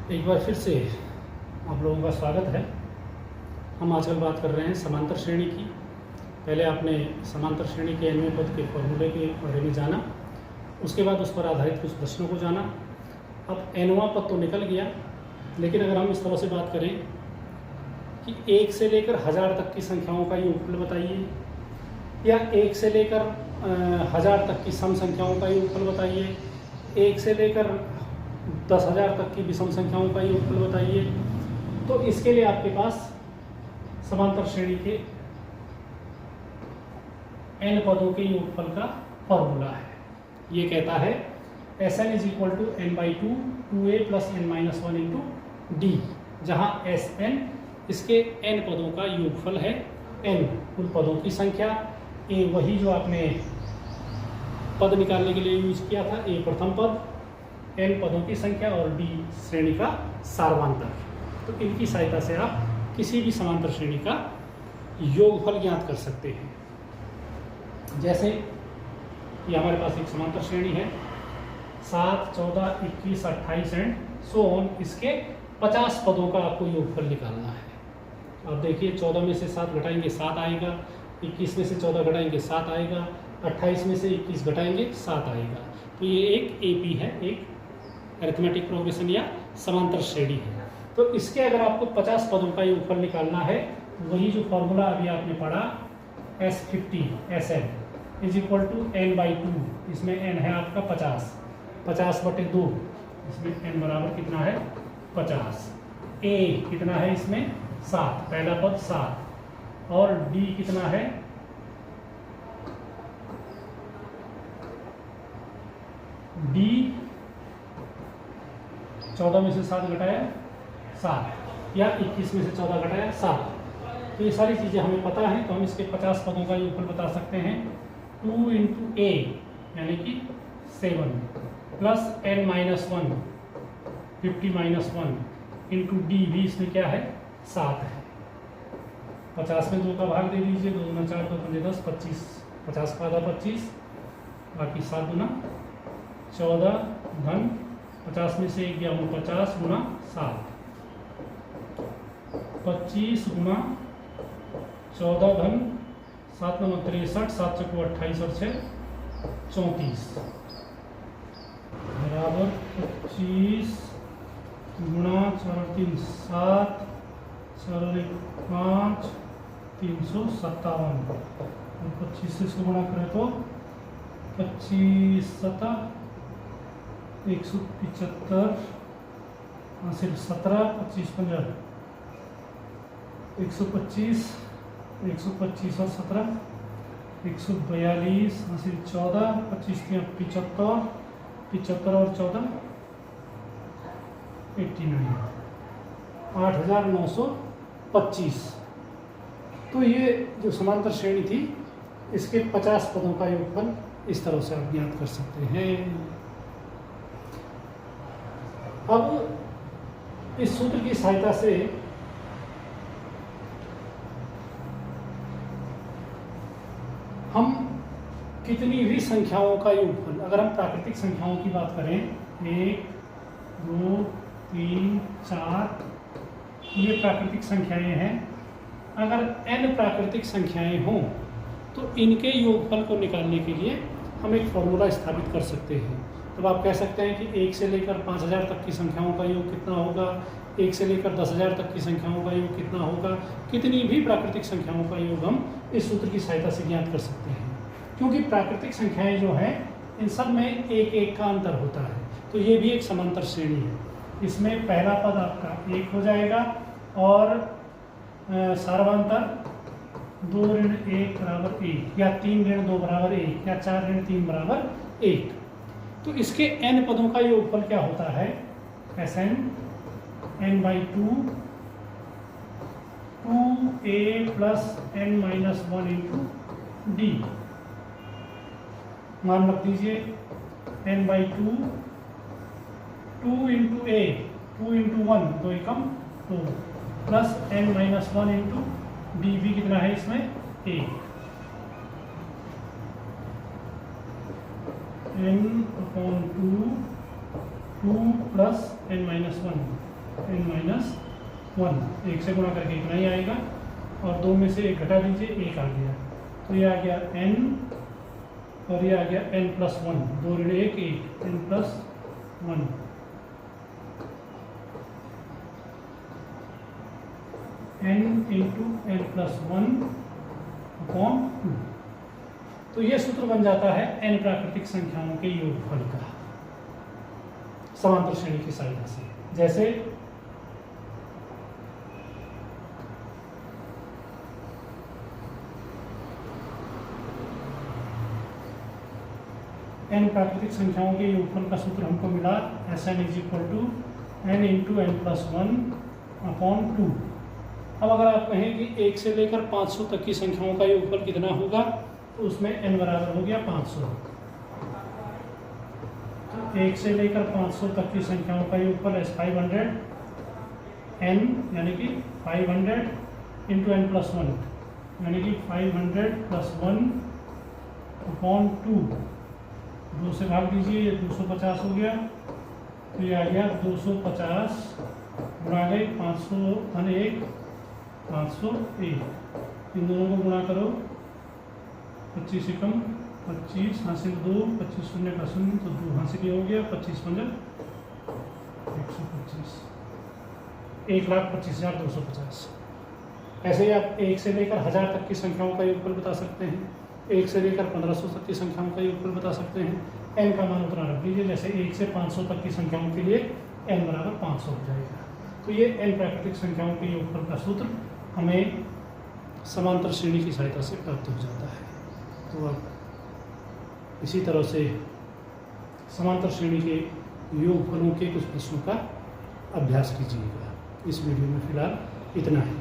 एक बार फिर से आप लोगों का स्वागत है। हम आजकल बात कर रहे हैं समांतर श्रेणी की। पहले आपने समांतर श्रेणी के nवें पद के फॉर्मूले के बारे में जाना, उसके बाद उस पर आधारित कुछ प्रश्नों को जाना। अब nवां पद तो निकल गया, लेकिन अगर हम इस तरह से बात करें कि 1 से लेकर 1000 तक की संख्याओं का योगफल बताइए, या 1 से लेकर 1000 तक की सम संख्याओं का योगफल बताइए, 1 से लेकर 10,000 तक की विषम संख्याओं का योगफल बताइए, तो इसके लिए आपके पास समांतर श्रेणी के n पदों के योगफल का फॉर्मूला है। ये कहता है Sn = n/2 2a + n-1 × d, जहाँ Sn इसके n पदों का योगफल है। n कुल पदों की संख्या, a वही जो आपने पद निकालने के लिए यूज किया था, a प्रथम पद, n पदों की संख्या और d श्रेणी का सार्वंतर। तो इनकी सहायता से आप किसी भी समांतर श्रेणी का योगफल ज्ञात कर सकते हैं। जैसे ये हमारे पास एक समांतर श्रेणी है, 7, 14, 21, 28 एंड सो ऑन। इसके 50 पदों का आपको योगफल निकालना है। अब देखिए, 14 में से 7 घटाएंगे 7 आएगा, 21 में से 14 घटाएंगे 7 आएगा, 28 में से 21 घटाएंगे 7 आएगा। तो ये एक AP है, एक अरिथमेटिक प्रोग्रेशन या समांतर श्रेणी है। तो इसके अगर आपको 50 पदों का योगफल निकालना है, वही जो फॉर्मूला अभी आपने पढ़ा S50 Sn = n/2, इसमें n है आपका 50, 50/2, इसमें n बराबर कितना है 50। a कितना है इसमें 7, पहला पद 7, और d कितना है d 14 में से 7 घटाया 7, या 21 में से 14 घटाया 7। तो ये सारी चीज़ें हमें पता हैं, तो हम इसके 50 पदों का योगफल बता सकते हैं। 2 × a यानी कि 7 + n-1 50 - 1 × d भी इसमें क्या है 7 है। 50 में 2 का भाग दे दीजिए, 2 × 4 = 5 × 10 25, 50 का आधा 25, बाकी 7 × 14 घन 50 में से 1 गया 50 × 7, 25 × 14 घन 7 × 63, 7 × 28 और 6 34 बराबर 25 × 4 3 7 4 1 5 357, और 25 से इसको गुणा करें तो 25 7 175, सिर्फ 17, 25 50 125, 125 और 17 142, सिर्फ 14, 25 75, 75 और 14 89, 8925। तो ये जो समांतर श्रेणी थी, इसके 50 पदों का योगफल इस तरह से आप ज्ञात कर सकते हैं। अब इस सूत्र की सहायता से हम कितनी भी संख्याओं का योगफल, अगर हम प्राकृतिक संख्याओं की बात करें, 1 2 3 4, ये प्राकृतिक संख्याएं हैं। अगर n प्राकृतिक संख्याएं हों तो इनके योगफल को निकालने के लिए हम एक फॉर्मूला स्थापित कर सकते हैं। तो आप कह सकते हैं कि 1 से लेकर 5000 तक की संख्याओं का योग कितना होगा, 1 से लेकर 10,000 तक की संख्याओं का योग कितना होगा। कितनी भी प्राकृतिक संख्याओं का योग हम इस सूत्र की सहायता से ज्ञात कर सकते हैं, क्योंकि प्राकृतिक संख्याएं जो हैं, इन सब में 1 का अंतर होता है। तो ये भी एक समांतर श्रेणी है। इसमें पहला पद आपका 1 हो जाएगा, और सार्वंतर 2 ऋण 1 बराबर 1, या 3 ऋण 2 बराबर 1, या 4 ऋण 3 बराबर 1। तो इसके n पदों का योगफल क्या होता है, Sn n/2 2a + n-1 × d। मान रख दीजिए n/2 2 × a 2 × 1 2 Ekam 2 + n-1 × d भी कितना है इसमें 1। n/2 2 + n-1 n-1, 1 से गुणा करके इतना ही आएगा, और 2 में से 1 घटा दीजिए, 1 आ गया, तो ये आ गया n, और ये आ गया n+1, 2 ऋण 1 1, n+1 n into n+1 upon 2। तो ये सूत्र बन जाता है n प्राकृतिक संख्याओं के योगफल का समांतर श्रेणी की सहायता से। जैसे n प्राकृतिक संख्याओं के योगफल का सूत्र हमको मिला Sn = n into n+1 upon 2। अब अगर आप कहें कि 1 से लेकर 500 तक की संख्याओं का योगफल कितना होगा, तो उसमें n बराबर हो गया 500। तो 1 से लेकर 500 तक की संख्याओं का योगफल है 500 n, यानी कि 500 इंटू n+1, यानी कि 500 + 1 अपॉन 2। 2 से भाग दीजिए, ये 250 हो गया, तो ये आ गया 250 गुणा गए 500 धन 1 501। इन दोनों को गुणा करो, 25 एकम 25 हासिल 2, 25 शून्य का 0, तो 2 हासिल हो गया, 25 पंजा 125, 1,25,250। ऐसे ही आप 1 से लेकर 1000 तक की संख्याओं का योगफल बता सकते हैं, 1 से लेकर 1500 तक की संख्याओं का योगफल बता सकते हैं। n का मान उतना रख लीजिए, जैसे 1 से 500 तक की संख्याओं के लिए n बराबर 500 हो जाएगा। तो ये n प्राकृतिक संख्याओं के योगफल का सूत्र हमें समांतर श्रेणी की सहायता से प्राप्त हो जाता है। तो अब इसी तरह से समांतर श्रेणी के योगफलों के कुछ प्रश्नों का अभ्यास कीजिएगा। इस वीडियो में फिलहाल इतना ही।